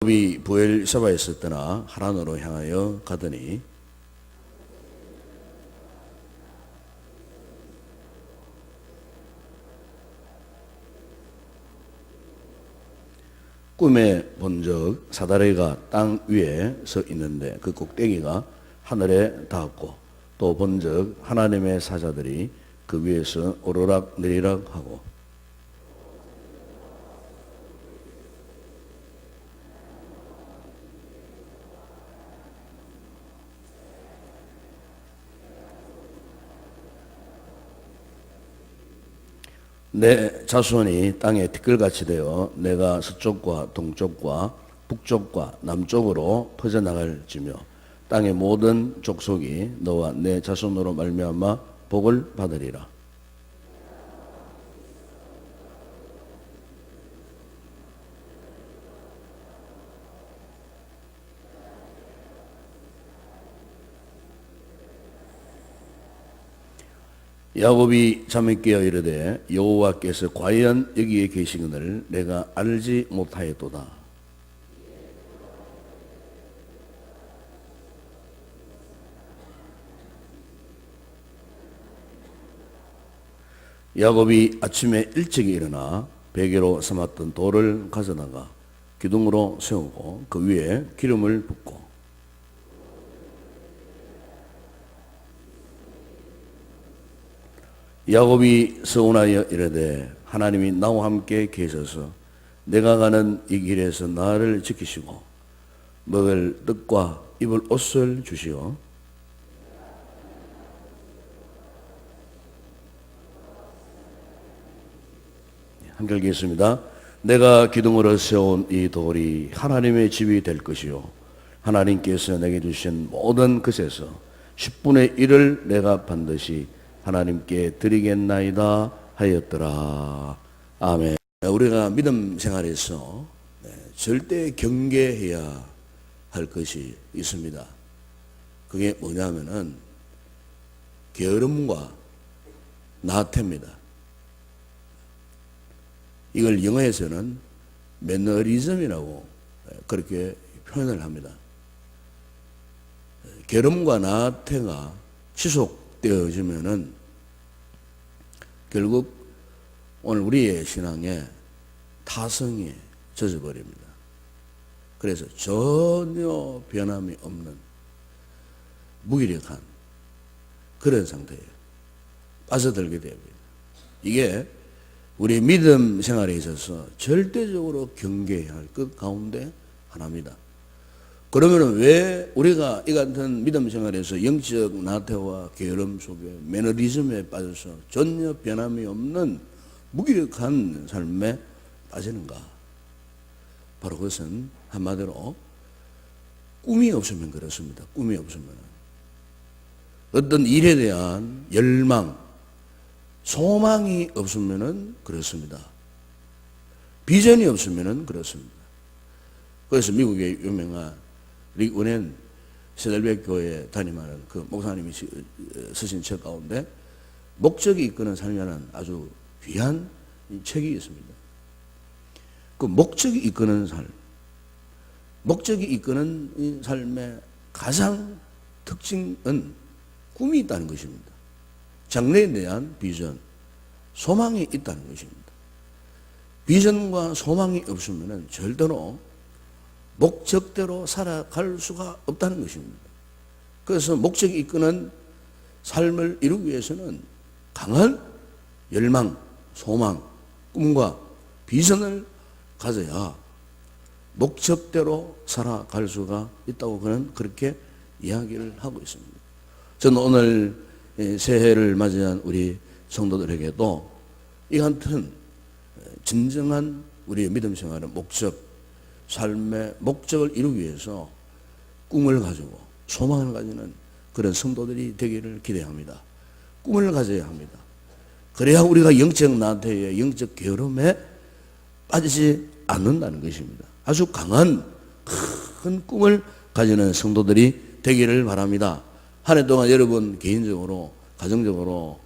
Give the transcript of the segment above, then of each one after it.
야곱이 부엘세바에 있었더나 하란으로 향하여 가더니 꿈에 본적 사다리가 땅 위에 서 있는데 그 꼭대기가 하늘에 닿았고, 또 본적 하나님의 사자들이 그 위에서 오르락 내리락 하고, 내 자손이 땅에 티끌같이 되어 내가 서쪽과 동쪽과 북쪽과 남쪽으로 퍼져나갈지며 땅의 모든 족속이 너와 내 자손으로 말미암아 복을 받으리라. 야곱이 잠에 깨어 이르되 여호와께서 과연 여기에 계시거늘 내가 알지 못하였도다. 야곱이 아침에 일찍 일어나 베개로 삼았던 돌을 가져다가 기둥으로 세우고 그 위에 기름을 붓고, 야곱이 서운하여 이르되 하나님이 나와 함께 계셔서 내가 가는 이 길에서 나를 지키시고 먹을 떡과 입을 옷을 주시오. 함께 읽겠습니다. 내가 기둥으로 세운 이 돌이 하나님의 집이 될 것이요 하나님께서 내게 주신 모든 것에서 10분의 1을 내가 반드시 하나님께 드리겠나이다 하였더라. 아멘. 우리가 믿음 생활에서 절대 경계해야 할 것이 있습니다. 그게 뭐냐면은 게으름과 나태입니다. 이걸 영어에서는 매너리즘이라고 그렇게 표현을 합니다. 게으름과 나태가 지속되어지면은 결국 오늘 우리의 신앙에 타성이 젖어버립니다. 그래서 전혀 변함이 없는 무기력한 그런 상태에 빠져들게 됩니다. 이게 우리 믿음 생활에 있어서 절대적으로 경계해야 할 것 가운데 하나입니다. 그러면 왜 우리가 이 같은 믿음 생활에서 영적 나태와 게으름 속에 매너리즘에 빠져서 전혀 변함이 없는 무기력한 삶에 빠지는가? 바로 그것은 한마디로 꿈이 없으면 그렇습니다. 꿈이 없으면 어떤 일에 대한 열망, 소망이 없으면 그렇습니다. 비전이 없으면 그렇습니다. 그래서 미국의 유명한 릭 우넨 세델백 교회에 담임하는 그 목사님이 쓰신 책 가운데 목적이 이끄는 삶이라는 아주 귀한 책이 있습니다. 그 목적이 이끄는 삶, 목적이 이끄는 이 삶의 가장 특징은 꿈이 있다는 것입니다. 장래에 대한 비전, 소망이 있다는 것입니다. 비전과 소망이 없으면 절대로 목적대로 살아갈 수가 없다는 것입니다. 그래서 목적이 이끄는 삶을 이루기 위해서는 강한 열망, 소망, 꿈과 비전을 가져야 목적대로 살아갈 수가 있다고 그는 그렇게 이야기를 하고 있습니다. 저는 오늘 새해를 맞이한 우리 성도들에게도 이 같은 진정한 우리의 믿음 생활의 목적, 삶의 목적을 이루기 위해서 꿈을 가지고 소망을 가지는 그런 성도들이 되기를 기대합니다. 꿈을 가져야 합니다. 그래야 우리가 영적 나태에 영적 게으름에 빠지지 않는다는 것입니다. 아주 강한 큰 꿈을 가지는 성도들이 되기를 바랍니다. 한 해 동안 여러분 개인적으로 가정적으로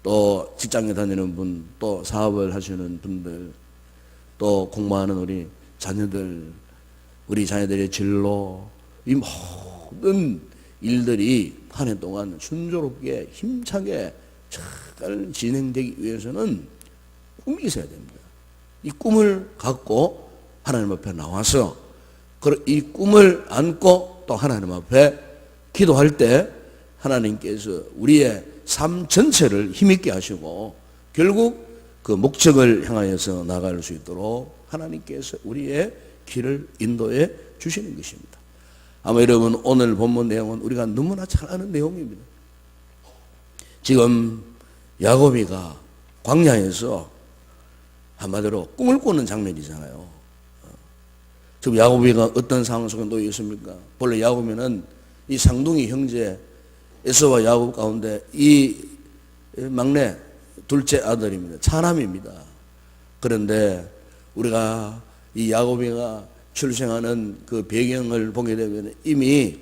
또 직장에 다니는 분, 또 사업을 하시는 분들, 또 공부하는 우리 자녀들, 우리 자녀들의 진로, 이 모든 일들이 한 해 동안 순조롭게 힘차게 잘 진행되기 위해서는 꿈이 있어야 됩니다. 이 꿈을 갖고 하나님 앞에 나와서 이 꿈을 안고 또 하나님 앞에 기도할 때 하나님께서 우리의 삶 전체를 힘있게 하시고 결국 그 목적을 향하여서 나갈 수 있도록 하나님께서 우리의 길을 인도해 주시는 것입니다. 아마 여러분 오늘 본문 내용은 우리가 너무나 잘 아는 내용입니다. 지금 야곱이가 광야에서 한마디로 꿈을 꾸는 장면이잖아요. 지금 야곱이가 어떤 상황 속에 놓여 있습니까? 본래 야곱이는 이 쌍둥이 형제 에서와 야곱 가운데 이 막내 둘째 아들입니다. 차남입니다. 그런데 우리가 이 야곱이가 출생하는 그 배경을 보게 되면 이미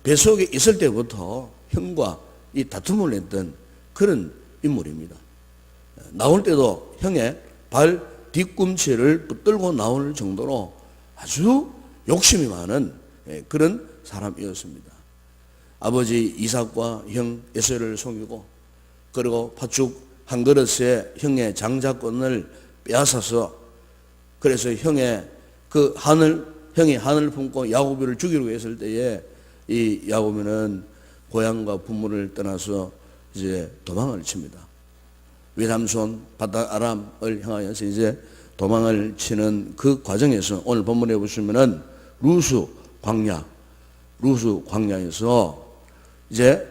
뱃속에 있을 때부터 형과 이 다툼을 했던 그런 인물입니다. 나올 때도 형의 발 뒤꿈치를 붙들고 나올 정도로 아주 욕심이 많은 그런 사람이었습니다. 아버지 이삭과 형 에서를 속이고 그리고 팥죽 한 그릇에 형의 장자권을 빼앗아서 그래서 형이 한을 품고 야곱을 죽이려고 했을 때에 이 야곱은 고향과 부모를 떠나서 이제 도망을 칩니다. 외삼손 바다 아람을 향하여서 이제 도망을 치는 그 과정에서 오늘 본문에 보시면은 루스 광야에서 이제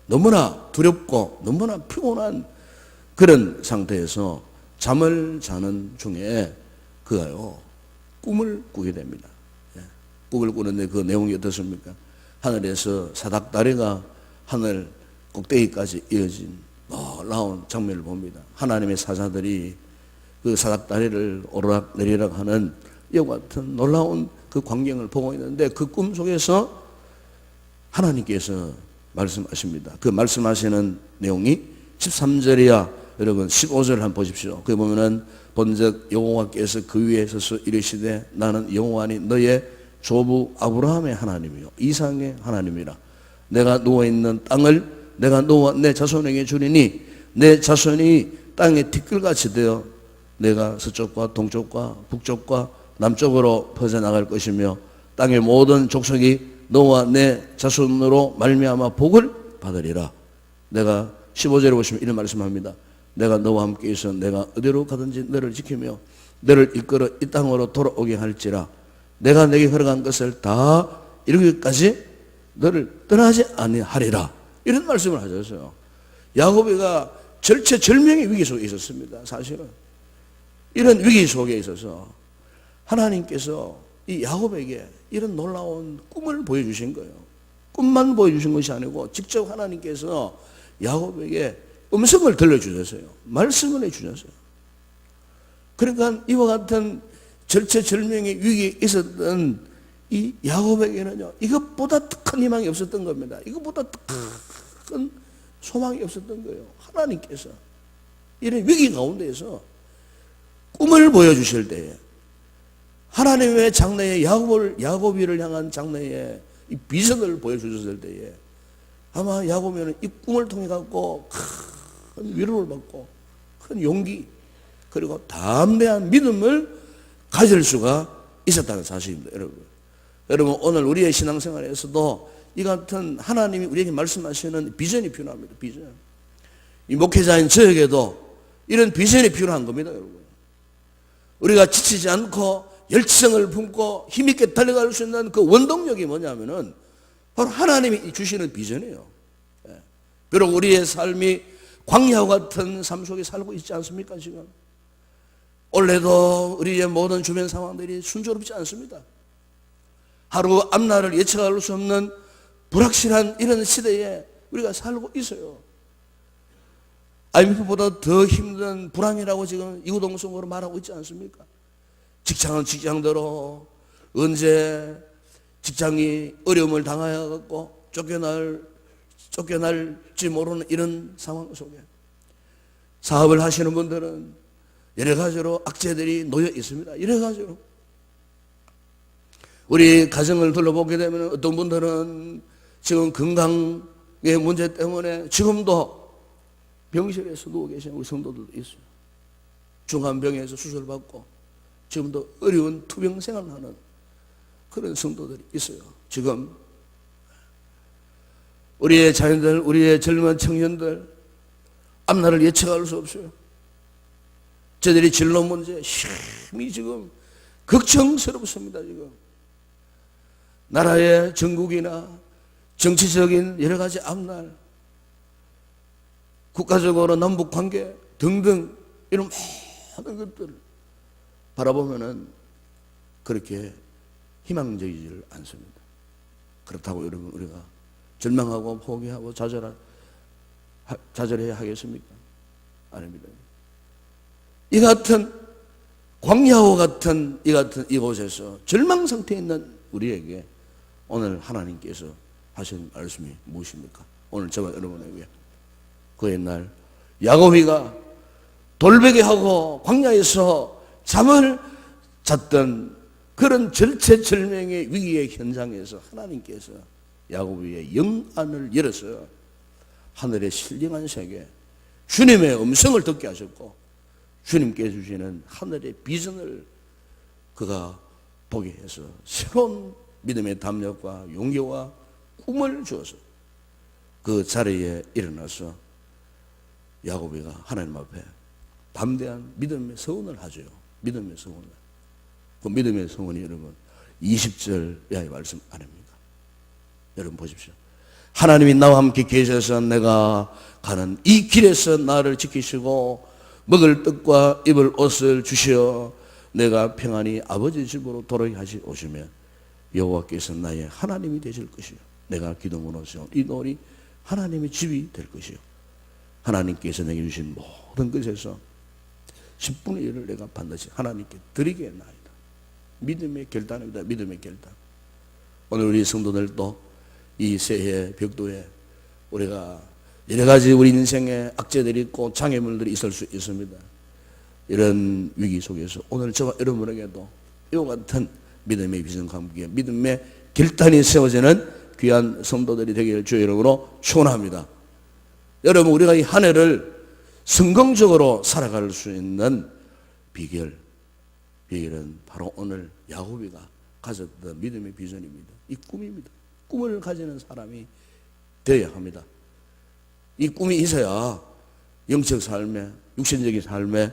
너무나 두렵고 너무나 피곤한 그런 상태에서 잠을 자는 중에 그가요 꿈을 꾸게 됩니다. 꿈을 꾸는데 그 내용이 어떻습니까? 하늘에서 사닥다리가 하늘 꼭대기까지 이어진 놀라운 장면을 봅니다. 하나님의 사자들이 그 사닥다리를 오르락 내리락 하는 이와 같은 놀라운 그 광경을 보고 있는데 그 꿈 속에서 하나님께서 말씀하십니다. 그 말씀하시는 내용이 13절이야 여러분 15절 한번 보십시오. 거기 보면은 본즉 여호와께서 그 위에 서서 이르시되 나는 여호와니 너의 조부 아브라함의 하나님이요 이삭의 하나님이라. 내가 누워있는 땅을 내가 너와 내 자손에게 주리니 내 자손이 땅의 티끌같이 되어 내가 서쪽과 동쪽과 북쪽과 남쪽으로 퍼져나갈 것이며 땅의 모든 족속이 너와 내 자손으로 말미암아 복을 받으리라. 내가 15절에 보시면 이런 말씀합니다. 내가 너와 함께 있어 내가 어디로 가든지 너를 지키며 너를 이끌어 이 땅으로 돌아오게 할지라. 내가 내게 허락한 것을 다 이루기까지 너를 떠나지 아니하리라. 이런 말씀을 하셨어요. 야곱이가 절체절명의 위기 속에 있었습니다. 사실은 이런 위기 속에 있어서 하나님께서 이 야곱에게 이런 놀라운 꿈을 보여주신 거예요. 꿈만 보여주신 것이 아니고 직접 하나님께서 야곱에게 음성을 들려주셨어요. 말씀을 해주셨어요. 그러니까 이와 같은 절체절명의 위기에 있었던 이 야곱에게는요 이것보다 큰 희망이 없었던 겁니다. 이것보다 큰 소망이 없었던 거예요. 하나님께서 이런 위기 가운데에서 꿈을 보여주실 때에 하나님의 장래에 야곱이를 향한 장래에 이 비전을 보여주셨을 때에 아마 야곱이는 이 꿈을 통해 갖고 큰 위로를 받고 큰 용기 그리고 담대한 믿음을 가질 수가 있었다는 사실입니다. 여러분 오늘 우리의 신앙생활에서도 이 같은 하나님이 우리에게 말씀하시는 비전이 필요합니다. 비전. 이 목회자인 저에게도 이런 비전이 필요한 겁니다. 여러분 우리가 지치지 않고 열정을 품고 힘있게 달려갈 수 있는 그 원동력이 뭐냐면은 바로 하나님이 주시는 비전이에요. 비록 우리의 삶이 광야와 같은 삶 속에 살고 있지 않습니까? 지금 올해도 우리의 모든 주변 상황들이 순조롭지 않습니다. 하루 앞날을 예측할 수 없는 불확실한 이런 시대에 우리가 살고 있어요. IMF보다 더 힘든 불황이라고 지금 이구동성으로 말하고 있지 않습니까? 직장은 직장대로 언제 직장이 어려움을 당하여갖고 쫓겨날지 모르는 이런 상황 속에 사업을 하시는 분들은 여러 가지로 악재들이 놓여 있습니다. 여러 가지로 우리 가정을 둘러보게 되면 어떤 분들은 지금 건강의 문제 때문에 지금도 병실에서 누워 계신 우리 성도들도 있어요. 중환병에서 수술받고 지금도 어려운 투병 생활을 하는 그런 성도들이 있어요. 지금 우리의 자녀들, 우리의 젊은 청년들 앞날을 예측할 수 없어요. 저들이 진로 문제 심히 지금 걱정스럽습니다. 지금 나라의 정국이나 정치적인 여러 가지 앞날, 국가적으로 남북관계 등등 이런 모든 것들을 바라보면은 그렇게 희망적이지를 않습니다. 그렇다고 여러분 우리가 절망하고 포기하고 좌절해야 하겠습니까? 아닙니다. 이 같은 광야와 같은 이곳에서 절망 상태에 있는 우리에게 오늘 하나님께서 하신 말씀이 무엇입니까? 오늘 저와 여러분에게 그 옛날 야곱이가 돌베개하고 광야에서 잠을 잤던 그런 절체절명의 위기의 현장에서 하나님께서 야곱의 영안을 열어서 하늘의 신령한 세계 주님의 음성을 듣게 하셨고 주님께 주시는 하늘의 비전을 그가 보게 해서 새로운 믿음의 담력과 용기와 꿈을 주어서 그 자리에 일어나서 야곱이가 하나님 앞에 담대한 믿음의 서원을 하죠. 믿음의 서원을. 그 믿음의 서원이 여러분 20절 이하의 말씀 아닙니까? 여러분 보십시오. 하나님이 나와 함께 계셔서 내가 가는 이 길에서 나를 지키시고 먹을 떡과 입을 옷을 주시어 내가 평안히 아버지 집으로 돌아오게 하시오시면 여호와께서 나의 하나님이 되실 것이요 내가 기도문으로 세운 이 돌이 하나님의 집이 될 것이요 하나님께서 내게 주신 모든 것에서 10분의 1을 내가 반드시 하나님께 드리겠나이다. 믿음의 결단입니다. 믿음의 결단. 오늘 우리 성도들도 이 새해 벽도에 우리가 여러 가지 우리 인생에 악재들이 있고 장애물들이 있을 수 있습니다. 이런 위기 속에서 오늘 저와 여러분에게도 이와 같은 믿음의 비전과 함께 믿음의 결단이 세워지는 귀한 성도들이 되기를 주의 이름으로 축원합니다. 여러분 우리가 이 한 해를 성공적으로 살아갈 수 있는 비결은 바로 오늘 야곱이가 가졌던 믿음의 비전입니다. 이 꿈입니다. 꿈을 가지는 사람이 되어야 합니다. 이 꿈이 있어야 영적 삶에, 육신적인 삶에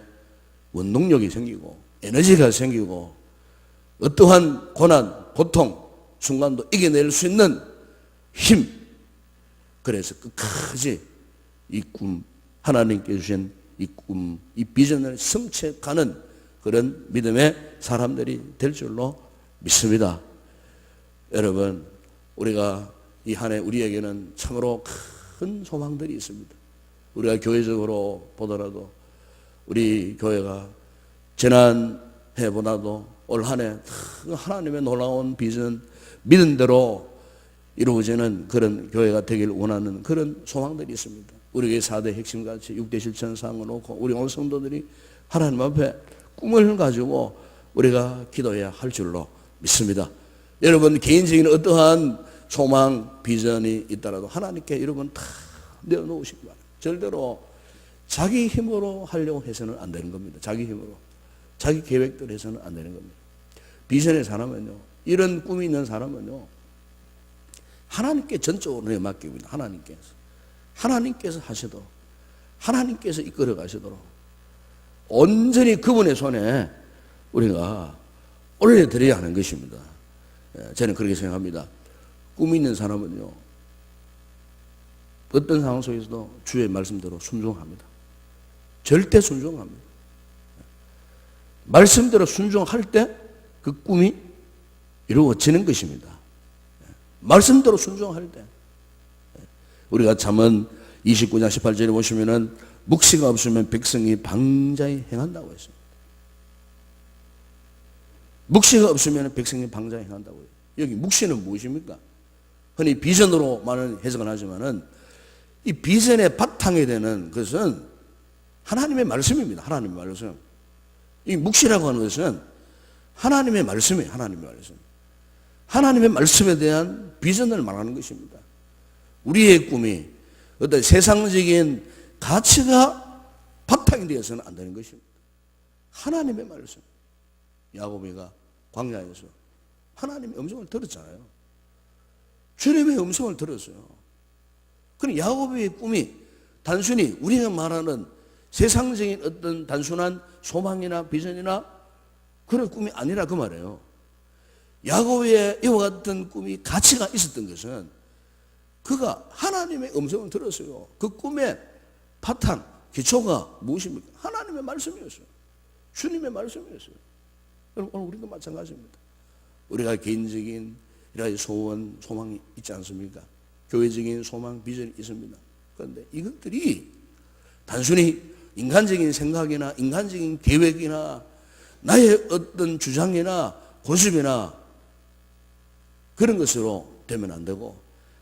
원동력이 생기고 에너지가 생기고 어떠한 고난, 고통, 순간도 이겨낼 수 있는 힘. 그래서 끝까지 이 꿈, 하나님께 주신 이 꿈, 이 비전을 성취해가는 그런 믿음의 사람들이 될 줄로 믿습니다. 여러분, 우리가 이 한 해 우리에게는 참으로 큰 소망들이 있습니다. 우리가 교회적으로 보더라도 우리 교회가 지난해보다도 올 한 해 하나님의 놀라운 비전, 믿은 대로 이루어지는 그런 교회가 되길 원하는 그런 소망들이 있습니다. 우리 4대 핵심같이 6대 실천 사항을 놓고 우리 온 성도들이 하나님 앞에 꿈을 가지고 우리가 기도해야 할 줄로 믿습니다. 여러분 개인적인 어떠한 소망, 비전이 있더라도 하나님께 여러분 다 내어놓으시기 바랍니다. 절대로 자기 힘으로 하려고 해서는 안 되는 겁니다. 자기 힘으로. 자기 계획대로 해서는 안 되는 겁니다. 비전의 사람은요, 이런 꿈이 있는 사람은요, 하나님께 전적으로 맡깁니다. 하나님께서 하시도록, 하나님께서 이끌어 가시도록 온전히 그분의 손에 우리가 올려드려야 하는 것입니다. 저는 그렇게 생각합니다. 꿈이 있는 사람은요, 어떤 상황 속에서도 주의 말씀대로 순종합니다. 절대 순종합니다. 말씀대로 순종할 때 그 꿈이 이루어지는 것입니다. 말씀대로 순종할 때. 우리가 잠언 29장 18절에 보시면은 묵시가 없으면 백성이 방자히 행한다고 했습니다. 묵시가 없으면 백성이 방자히 행한다고 해요. 여기 묵시는 무엇입니까? 흔히 비전으로만은 해석을 하지만은 이 비전의 바탕이 되는 것은 하나님의 말씀입니다. 하나님의 말씀. 이 묵시라고 하는 것은 하나님의 말씀이에요. 하나님의 말씀. 하나님의 말씀에 대한 비전을 말하는 것입니다. 우리의 꿈이 어떤 세상적인 가치가 바탕이 되어서는 안 되는 것입니다. 하나님의 말씀. 야고보가 광야에서 하나님의 음성을 들었잖아요. 주님의 음성을 들었어요. 그럼 야고보의 꿈이 단순히 우리가 말하는 세상적인 어떤 단순한 소망이나 비전이나 그런 꿈이 아니라 그 말이에요. 야고보의 이와 같은 꿈이 가치가 있었던 것은 그가 하나님의 음성을 들었어요. 그 꿈의 바탕, 기초가 무엇입니까? 하나님의 말씀이었어요. 주님의 말씀이었어요. 여러분, 오늘 우리도 마찬가지입니다. 우리가 개인적인 이런 소원, 소망이 있지 않습니까? 교회적인 소망, 비전이 있습니다. 그런데 이것들이 단순히 인간적인 생각이나 인간적인 계획이나 나의 어떤 주장이나 고집이나 그런 것으로 되면 안 되고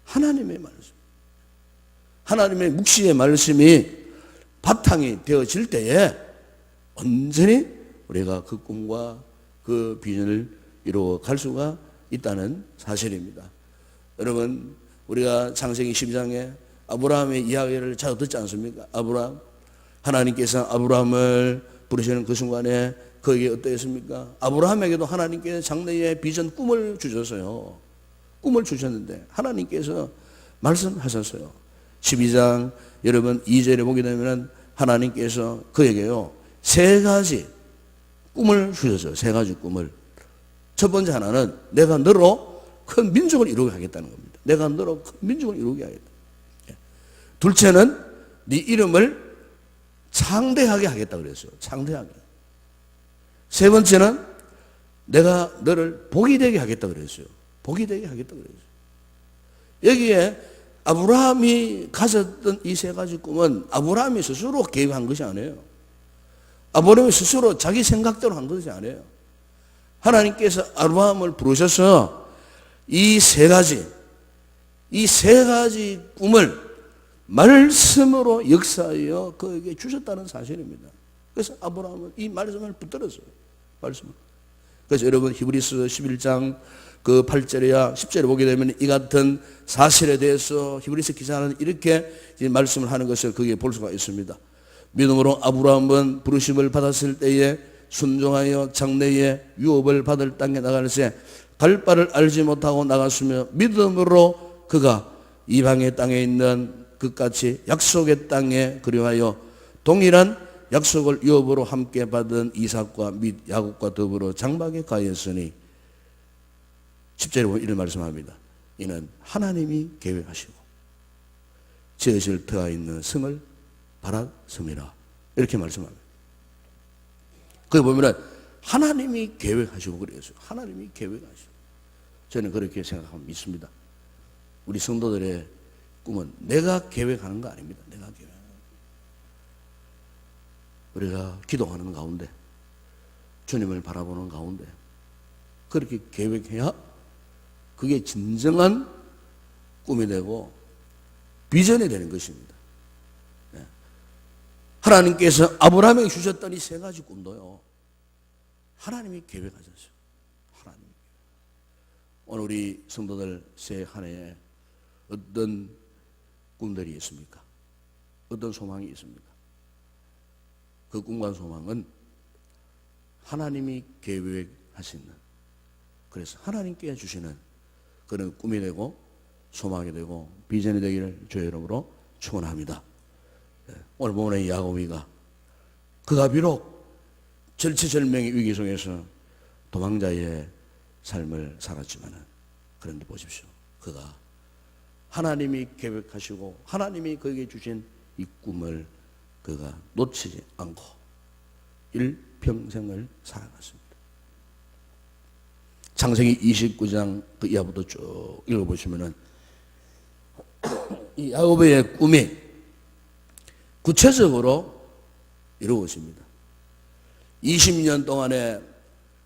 하나님의 말씀, 하나님의 묵시의 말씀이 바탕이 되어질 때에 온전히 우리가 그 꿈과 그 비전을 이루어 갈 수가 있다는 사실입니다. 여러분, 우리가 창세기 12장에 아브라함의 이야기를 자주 듣지 않습니까? 아브라함, 하나님께서 아브라함을 부르시는 그 순간에 그에게 어떠했습니까? 아브라함에게도 하나님께서 장래의 비전 꿈을 주셨어요. 꿈을 주셨는데 하나님께서 말씀하셨어요. 12장 여러분 2절에 보게 되면 하나님께서 그에게요 3가지 꿈을 주셨어요. 3가지 꿈을. 첫 번째 하나는 내가 너로 큰 민족을 이루게 하겠다는 겁니다. 내가 너로 큰 민족을 이루게 하겠다. 둘째는 네 이름을 창대하게 하겠다 그랬어요. 창대하게. 세 번째는 내가 너를 복이 되게 하겠다 그랬어요. 복이 되게 하겠다 그랬어요. 여기에 아브라함이 가졌던 이 3가지 꿈은 아브라함이 스스로 계획한 것이 아니에요. 아브라함이 스스로 자기 생각대로 한 것이 아니에요. 하나님께서 아브라함을 부르셔서 이 3가지 꿈을 말씀으로 역사하여 그에게 주셨다는 사실입니다. 그래서 아브라함은 이 말씀을 붙들었어요. 말씀을. 그래서 여러분 히브리서 11장 그 8절이야 10절에 보게 되면 이 같은 사실에 대해서 히브리서 기자는 이렇게 말씀을 하는 것을 거기에 볼 수가 있습니다. 믿음으로 아브라함은 부르심을 받았을 때에 순종하여 장래의 유업을 받을 땅에 나갈새 갈 바를 알지 못하고 나갔으며 믿음으로 그가 이방의 땅에 있는 그같이 약속의 땅에 그리하여 동일한 약속을 유업으로 함께 받은 이삭과 및 야곱과 더불어 장막에 가했으니 10절에 보면 이런 말씀합니다. 이는 하나님이 계획하시고 지으실 터가 있는 성을 바랐음이라 이렇게 말씀합니다. 거기 보면은 하나님이 계획하시고 그랬어요. 하나님이 계획하시고. 저는 그렇게 생각하고 믿습니다. 우리 성도들의 꿈은 내가 계획하는 거 아닙니다. 내가 계획하는 거. 우리가 기도하는 가운데 주님을 바라보는 가운데 그렇게 계획해야 그게 진정한 꿈이 되고 비전이 되는 것입니다. 하나님께서 아브라함에게 주셨던 이 3가지 꿈도요 하나님이 계획하셨어요. 하나님이. 오늘 우리 성도들 새 한 해에 어떤 꿈들이 있습니까? 어떤 소망이 있습니까? 그 꿈과 소망은 하나님이 계획하시는, 그래서 하나님께 주시는 그런 꿈이 되고 소망이 되고 비전이 되기를 주의 이름으로 축원합니다. 오늘 보면 야고보가 그가 비록 절체절명의 위기 속에서 도망자의 삶을 살았지만 그런데 보십시오. 그가 하나님이 계획하시고 하나님이 그에게 주신 이 꿈을 그가 놓치지 않고 일평생을 살아갔습니다. 창세기 29장 그 이하부터 쭉 읽어보시면은 이 야고보의 꿈이 구체적으로 이루어집니다. 20년 동안에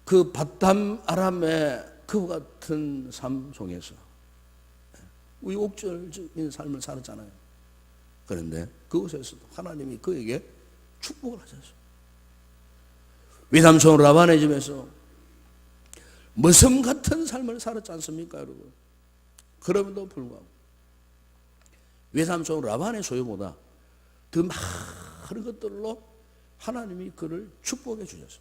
그 바담 아람의 그와 같은 삶 속에서 우여곡절적인 삶을 살았잖아요. 그런데 그곳에서도 하나님이 그에게 축복을 하셨어요. 외삼촌 라반의 집에서 머슴 같은 삶을 살았지 않습니까, 여러분? 그럼에도 불구하고 외삼촌 라반의 소유보다 더 많은 것들로 하나님이 그를 축복해 주셨어요.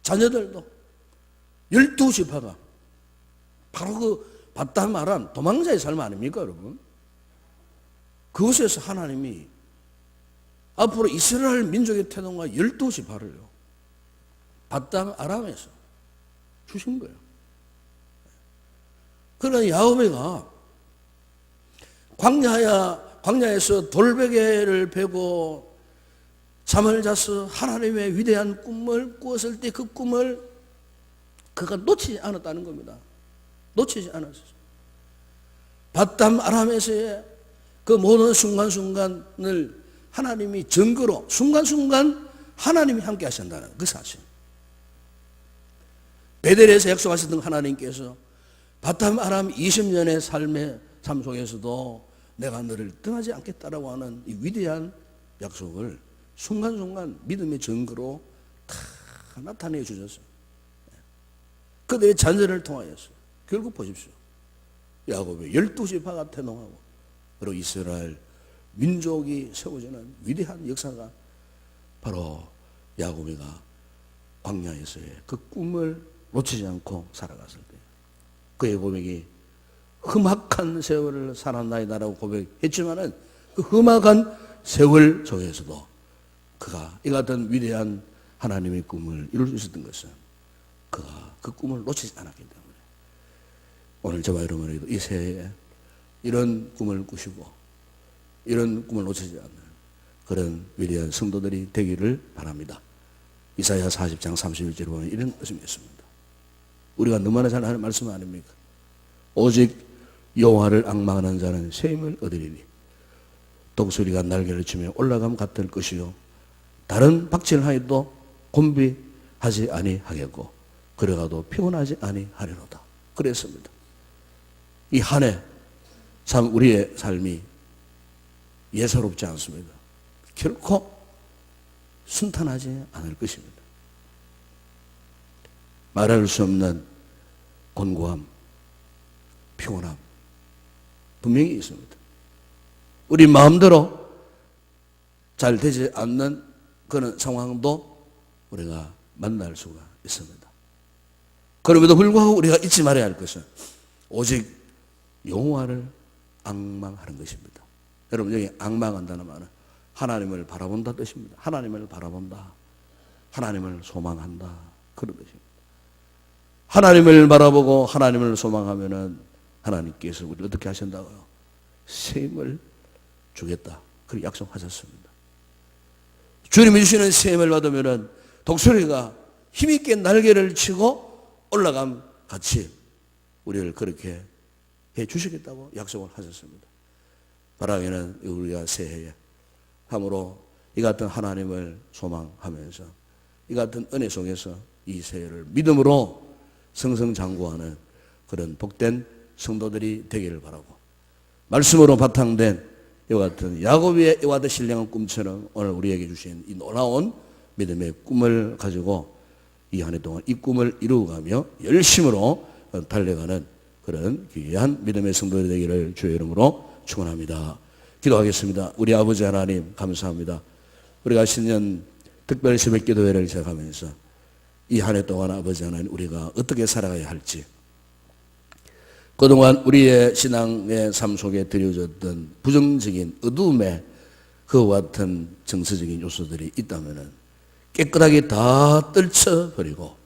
자녀들도 12지파가 바로 그 바담 아람 도망자의 삶 아닙니까, 여러분? 그곳에서 하나님이 앞으로 이스라엘 민족의 태동과 12지파를요 바담 아람에서 주신 거예요. 그러나 야곱이가 광야에서 돌베개를 베고 잠을 자서 하나님의 위대한 꿈을 꾸었을 때 그 꿈을 그가 놓치지 않았다는 겁니다. 놓치지 않았어요. 바담 아람에서의 그 모든 순간순간을 하나님이 증거로 순간순간 하나님이 함께 하신다는 그 사실. 베델에서 약속하셨던 하나님께서 바담 아람 20년의 삶의 삶 속에서도 내가 너를 떠나지 않겠다라고 하는 이 위대한 약속을 순간순간 믿음의 증거로 다 나타내 주셨어요. 그들의 자녀를 통하여서 결국 보십시오. 야곱의 12지파가 태동하고 그리고 이스라엘 민족이 세워지는 위대한 역사가 바로 야곱이가 광야에서의 그 꿈을 놓치지 않고 살아갔을 때 그의 고백이 험악한 세월을 살았나이다라고 고백했지만은 그 험악한 세월 속에서도 그가 이 같은 위대한 하나님의 꿈을 이룰 수 있었던 것은 그가 그 꿈을 놓치지 않았기 때문에 오늘 저와 여러분에게도 이 새해에 이런 꿈을 꾸시고 이런 꿈을 놓치지 않는 그런 위대한 성도들이 되기를 바랍니다. 이사야 40장 31절에 보면 이런 말씀이 있습니다. 우리가 너무나 잘 아는 말씀 아닙니까? 오직 여호와를 앙망하는 자는 새 힘을 얻으리니 독수리가 날개를 치며 올라감 같을 것이요 다른 박질하여도 곤비하지 아니하겠고 걸어가도 피곤하지 아니하리로다. 그랬습니다. 이 한 해 참 우리의 삶이 예사롭지 않습니다. 결코 순탄하지 않을 것입니다. 말할 수 없는 곤고함, 피곤함 분명히 있습니다. 우리 마음대로 잘 되지 않는 그런 상황도 우리가 만날 수가 있습니다. 그럼에도 불구하고 우리가 잊지 말아야 할 것은 오직 여호와를 앙망하는 것입니다. 여러분 여기 앙망한다는 말은 하나님을 바라본다 뜻입니다. 하나님을 바라본다. 하나님을 소망한다. 그런 뜻입니다. 하나님을 바라보고 하나님을 소망하면은 하나님께서 우리를 어떻게 하신다고요? 새 힘을 주겠다. 그렇게 약속하셨습니다. 주님이 주시는 새 힘을 받으면은 독수리가 힘있게 날개를 치고 올라감 같이 우리를 그렇게 해 주시겠다고 약속을 하셨습니다. 바라기는 우리가 새해에 함으로 이 같은 하나님을 소망하면서 이 같은 은혜 속에서 이 새해를 믿음으로 승승장구하는 그런 복된 성도들이 되기를 바라고 말씀으로 바탕된 이와 같은 야곱의 이와 같은 신령한 꿈처럼 오늘 우리에게 주신 이 놀라운 믿음의 꿈을 가지고 이 한 해 동안 이 꿈을 이루어가며 열심으로 달려가는 그런 귀한 믿음의 성도들이 되기를 주의 이름으로 축원합니다. 기도하겠습니다. 우리 아버지 하나님 감사합니다. 우리가 신년 특별 새벽 기도회를 시작하면서 이 한 해 동안 아버지 하나님 우리가 어떻게 살아가야 할지 그동안 우리의 신앙의 삶 속에 드려졌던 부정적인 어두움의 그와 같은 정서적인 요소들이 있다면 깨끗하게 다 떨쳐버리고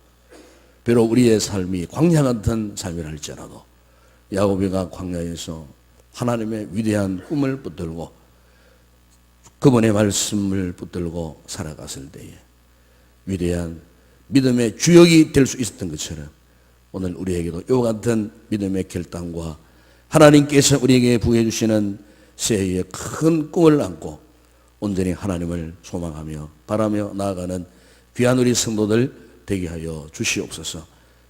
비록 우리의 삶이 광야 같은 삶이라 할지라도 야곱이가 광야에서 하나님의 위대한 꿈을 붙들고 그분의 말씀을 붙들고 살아갔을 때에 위대한 믿음의 주역이 될 수 있었던 것처럼 오늘 우리에게도 이와 같은 믿음의 결단과 하나님께서 우리에게 부여해 주시는 새해의 큰 꿈을 안고 온전히 하나님을 소망하며 바라며 나아가는 귀한 우리 성도들 되게 하여 주시옵소서.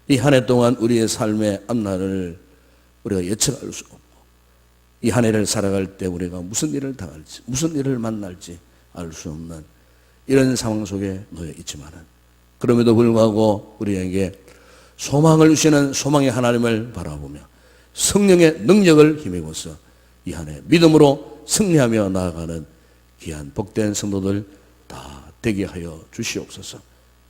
이 한 해 동안 우리의 삶의 앞날을 우리가 예측할 수 없고 이 한 해를 살아갈 때 우리가 무슨 일을 당할지 무슨 일을 만날지 알 수 없는 이런 상황 속에 놓여 있지만은 그럼에도 불구하고 우리에게 소망을 주시는 소망의 하나님을 바라보며 성령의 능력을 힘입어서 이 한 해 믿음으로 승리하며 나아가는 귀한 복된 성도들 다 되게 하여 주시옵소서.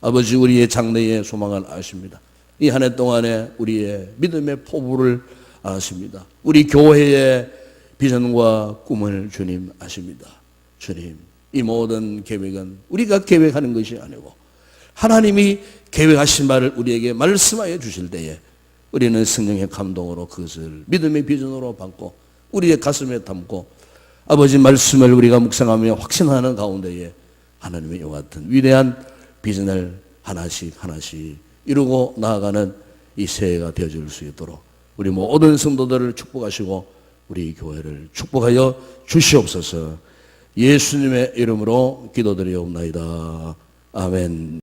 아버지, 우리의 장래의 소망을 아십니다. 이 한 해 동안에 우리의 믿음의 포부를 아십니다. 우리 교회의 비전과 꿈을 주님 아십니다. 주님, 이 모든 계획은 우리가 계획하는 것이 아니고 하나님이 계획하신 바를 우리에게 말씀하여 주실 때에 우리는 성령의 감동으로 그것을 믿음의 비전으로 받고 우리의 가슴에 담고 아버지 말씀을 우리가 묵상하며 확신하는 가운데에 하나님의 이와 같은 위대한 비전을 하나씩 이루고 나아가는 이 새해가 되어질 수 있도록 우리 모든 성도들을 축복하시고 우리 교회를 축복하여 주시옵소서. 예수님의 이름으로 기도드리옵나이다. 아멘.